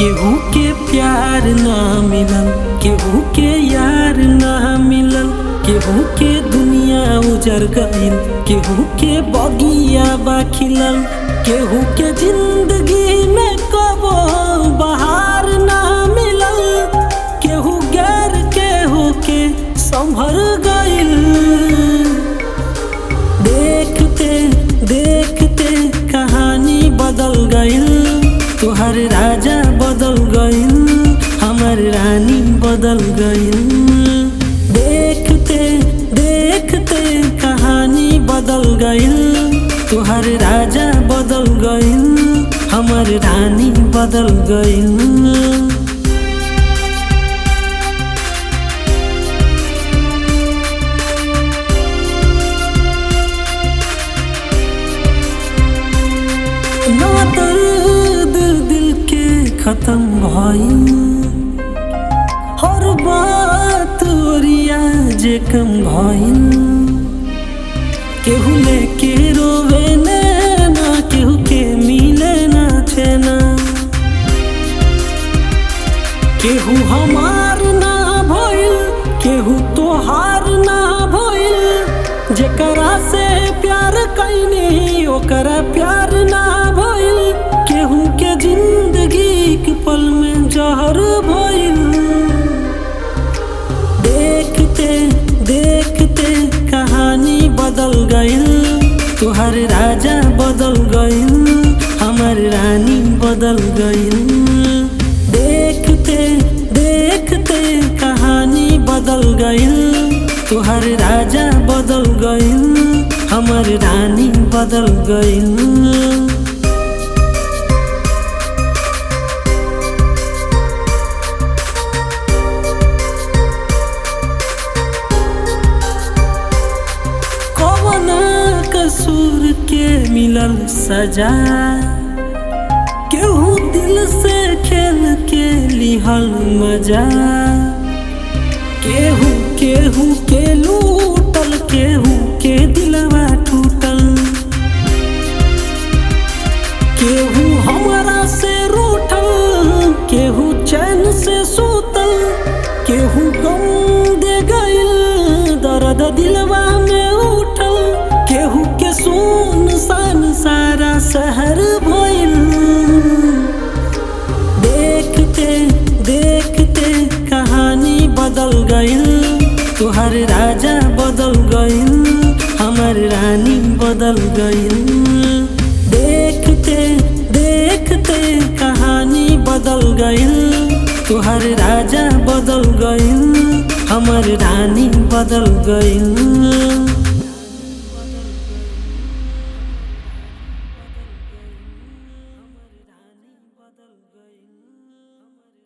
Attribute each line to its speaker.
Speaker 1: केहू के प्यार ना मिलल, केहू के यार ना मिलल, केहू के दुनिया उजर गइल, केहू के बगिया बा खिलल, केहू के जिंदगी में कबो बहार ना मिलल, केहू गैर केहू के संभर गइल। देखते देखते कहानी बदल गइल, तोहर राजा बदल गइल, हमर रानी बदल गइल। देखते देखते कहानी बदल गइल, तोहर राजा बदल गइल, हमर रानी बदल गइल। ना दर्द दिल के खत्म भइल, हर बात ओरिया जे कम भइल, केहू लेके रोवे ना, केहू के मिले ना छेना, केहू हमार ना भइल, केहू तोहार ना भइल, जेकरा से प्यार कैनी ओकरा प्यार ना भइल, केहू के जिंदगी के पल में जहर भइल। देखते देखते कहानी बदल गइल, तोहर राजा बदल गइल, हमर रानी बदल गइल। देखते देखते कहानी बदल गइल, तोहर राजा बदल गइल, हमर रानी बदल गइल। कसूर के मिलल सजा, केहू दिल से खेल के लिहल मजा, केहू केहू के लूटल, केहू के दिलवा टूटल, केहू हमरा से रूठल, केहू चैन से सूतल, केहू गम दे गइल, दर्द दिलवा में उठल, केहू के सुनसान सारा शहर भइल। देखते देखते कहानी बदल गइल, तोहर राजा बदल गइल, हमर रानी बदल गइल। देखते देखते कहानी बदल गइल, तोहर राजा बदल गइल, हमर रानी बदल गइल।